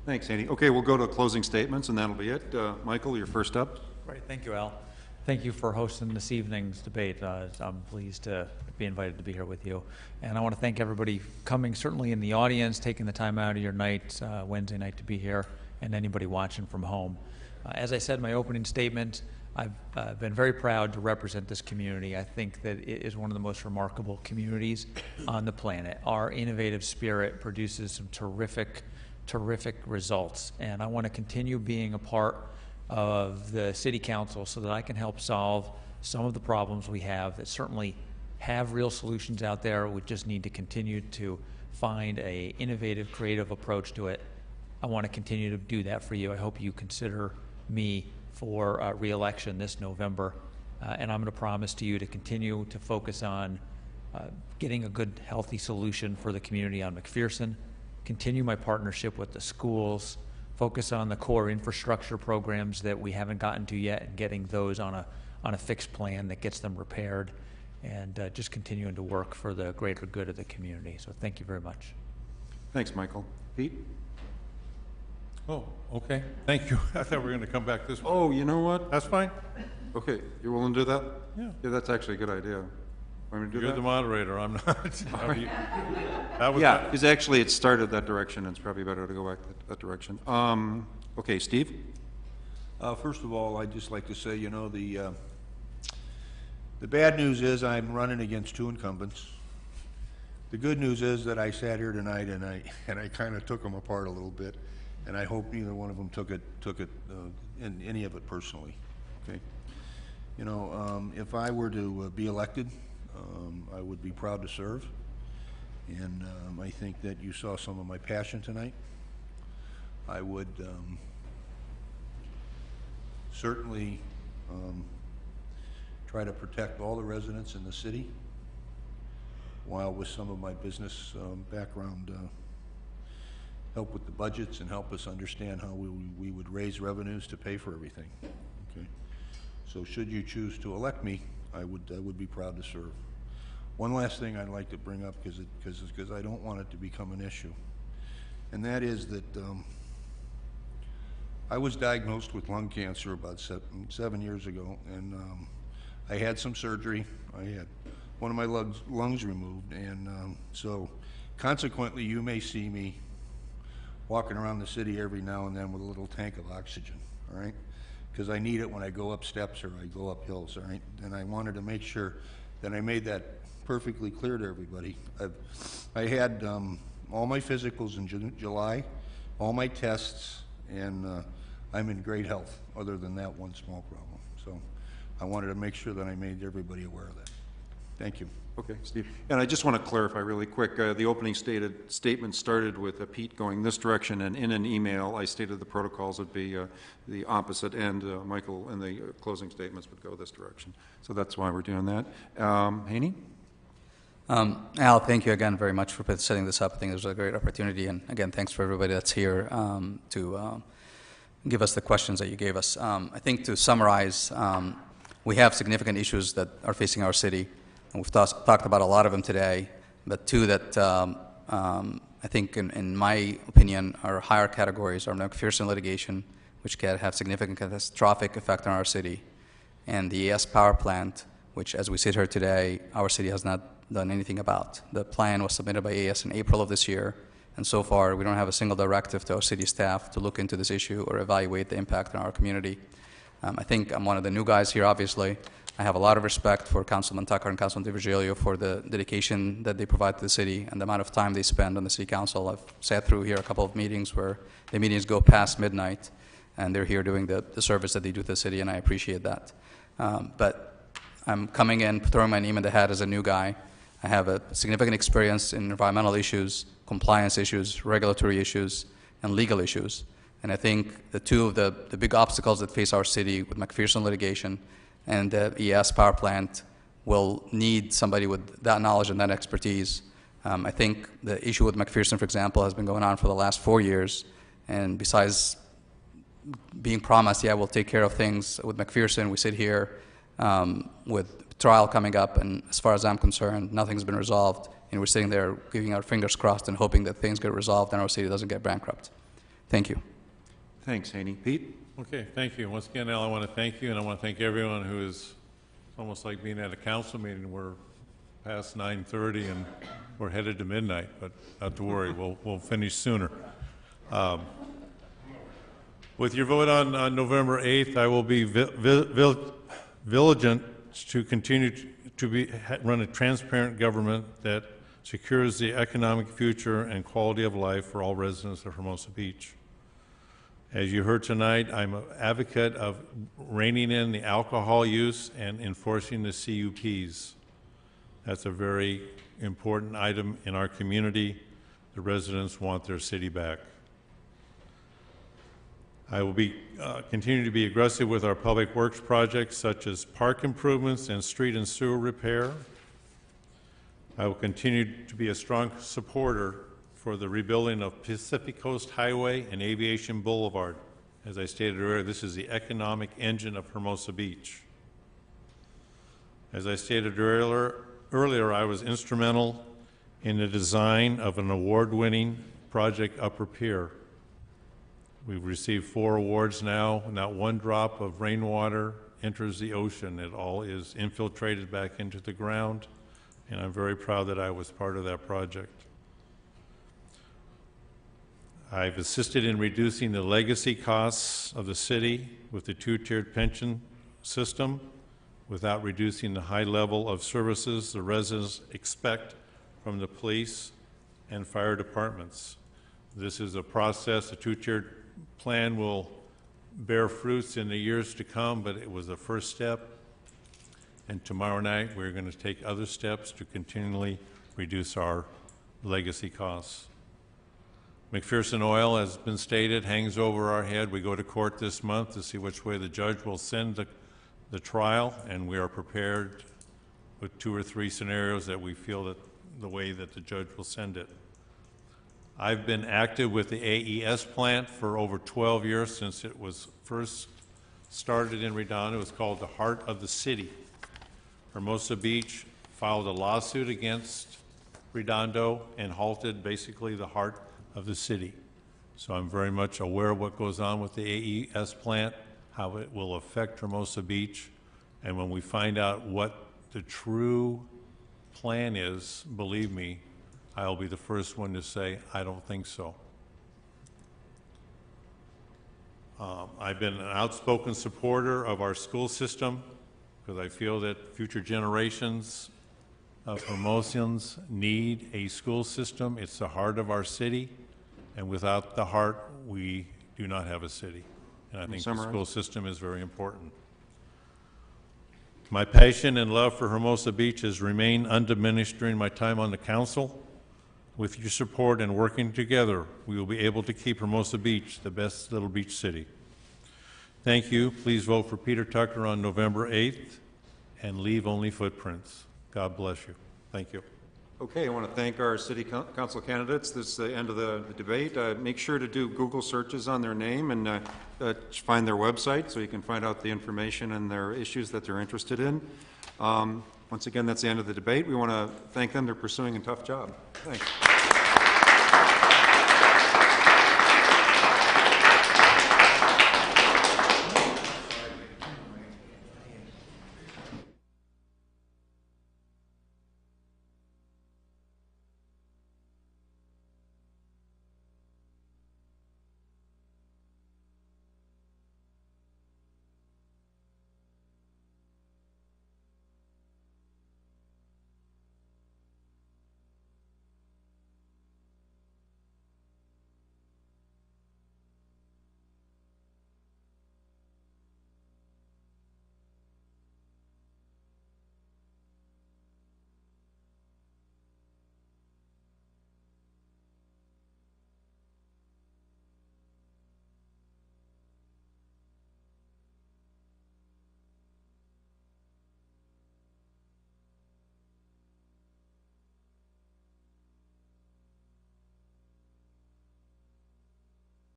Thanks, Andy. Okay, we'll go to closing statements, and that'll be it. Michael, you're first up. Great, thank you, Al. Thank you for hosting this evening's debate. I'm pleased to be invited to be here with you. And I want to thank everybody coming, certainly in the audience, taking the time out of your night, Wednesday night, to be here, and anybody watching from home. As I said in my opening statement, I've been very proud to represent this community. I think that it is one of the most remarkable communities on the planet. Our innovative spirit produces some terrific results, and I want to continue being a part of the City Council so that I can help solve some of the problems we have that certainly have real solutions out there. We just need to continue to find a innovative, creative approach to it. I want to continue to do that for you. I hope you consider me for re-election this November, and I'm going to promise to you to continue to focus on getting a good, healthy solution for the community on McPherson, continue my partnership with the schools, focus on the core infrastructure programs that we haven't gotten to yet and getting those on a fixed plan that gets them repaired, and just continuing to work for the greater good of the community. So thank you very much. Thanks, Michael. Pete? Oh, okay. Thank you. I thought we were going to come back this way. Oh, you know what? That's fine. Okay, you're willing to do that? Yeah. Yeah, that's actually a good idea. Want me to do You're that? the moderator. I'm not. That was Yeah, because actually it started that direction, and it's probably better to go back that direction. Okay, Steve? First of all, I'd just like to say, you know, the bad news is I'm running against two incumbents. The good news is that I sat here tonight and I kind of took them apart a little bit, and I hope neither one of them took any of it personally. Okay, you know, if I were to be elected, I would be proud to serve, and I think that you saw some of my passion tonight. I would certainly try to protect all the residents in the city, while with some of my business background help with the budgets and help us understand how we would raise revenues to pay for everything. Okay, so should you choose to elect me, I would be proud to serve. One last thing I'd like to bring up, because I don't want it to become an issue, and that is that I was diagnosed with lung cancer about 7 years ago, and I had some surgery. I had one of my lungs removed, and so consequently you may see me walking around the city every now and then with a little tank of oxygen, all right? Because I need it when I go up steps or I go up hills, all right? And I wanted to make sure that I made that perfectly clear to everybody. I had all my physicals in July, all my tests, and I'm in great health, other than that one small problem. So I wanted to make sure that I made everybody aware of that. Thank you. Okay, Steve. And I just want to clarify really quick, the opening statement started with Pete going this direction, and in an email I stated the protocols would be the opposite, and Michael and the closing statements would go this direction. So that's why we're doing that. Haney? Al, thank you again very much for setting this up. I think it was a great opportunity, and again, thanks for everybody that's here to give us the questions that you gave us. I think to summarize, we have significant issues that are facing our city, and we've talked about a lot of them today, but two that I think, in my opinion, are higher categories are McPherson litigation, which can have significant catastrophic effect on our city, and the ES power plant, which, as we sit here today, our city has not done anything about. The plan was submitted by AES in April of this year, and so far we don't have a single directive to our city staff to look into this issue or evaluate the impact on our community. I think I'm one of the new guys here, obviously. I have a lot of respect for Councilman Tucker and Councilman DiVirgilio for the dedication that they provide to the city and the amount of time they spend on the city council. I've sat through here a couple of meetings where the meetings go past midnight, and they're here doing the service that they do to the city, and I appreciate that. But I'm coming in, throwing my name in the hat as a new guy. I have a significant experience in environmental issues, compliance issues, regulatory issues, and legal issues. And I think the two of the big obstacles that face our city with McPherson litigation and the ES power plant will need somebody with that knowledge and that expertise. I think the issue with McPherson, for example, has been going on for the last 4 years. And besides being promised, yeah, we'll take care of things with McPherson, we sit here with trial coming up, and as far as I'm concerned, nothing's been resolved. And we're sitting there giving our fingers crossed and hoping that things get resolved and our city doesn't get bankrupt. Thank you. Thanks, Haney. Pete? Okay, thank you. Once again, Al, I want to thank you, and I want to thank everyone who is, it's almost like being at a council meeting. We're past 9:30 and we're headed to midnight, but not to worry, we'll finish sooner. With your vote on November 8th, I will be vigilant to continue to run a transparent government that secures the economic future and quality of life for all residents of Hermosa Beach. As you heard tonight, I'm an advocate of reining in the alcohol use and enforcing the CUPs. That's a very important item in our community. The residents want their city back. I will be continue to be aggressive with our public works projects such as park improvements and street and sewer repair. I will continue to be a strong supporter for the rebuilding of Pacific Coast Highway and Aviation Boulevard. As I stated earlier, this is the economic engine of Hermosa Beach. As I stated earlier, I was instrumental in the design of an award-winning project, Upper Pier. We've received 4 awards now. Not one drop of rainwater enters the ocean. It all is infiltrated back into the ground, and I'm very proud that I was part of that project. I've assisted in reducing the legacy costs of the city with the 2-tiered pension system without reducing the high level of services the residents expect from the police and fire departments. This is a process. The 2-tiered plan will bear fruits in the years to come, but it was a first step. And tomorrow night, we're going to take other steps to continually reduce our legacy costs. McPherson Oil, as has been stated, hangs over our head. We go to court this month to see which way the judge will send the trial, and we are prepared with 2 or 3 scenarios that we feel that the way that the judge will send it. I've been active with the AES plant for over 12 years since it was first started in Redondo. It was called the Heart of the City. Hermosa Beach filed a lawsuit against Redondo and halted basically the heart of the city. So I'm very much aware of what goes on with the AES plant, how it will affect Hermosa Beach, and when we find out what the true plan is, believe me, I'll be the first one to say, I don't think so. I've been an outspoken supporter of our school system because I feel that future generations of Hermosians need a school system. It's the heart of our city, and without the heart, we do not have a city. And I think the school system is very important. My passion and love for Hermosa Beach has remained undiminished during my time on the council. With your support and working together, we will be able to keep Hermosa Beach the best little beach city. Thank you. Please vote for Peter Tucker on November 8th and leave only footprints. God bless you. Thank you. Okay, I want to thank our city council candidates. This is the end of the debate. Make sure to do Google searches on their name and find their website so you can find out the information and their issues that they're interested in. Once again, that's the end of the debate. We want to thank them. They're pursuing a tough job. Thanks.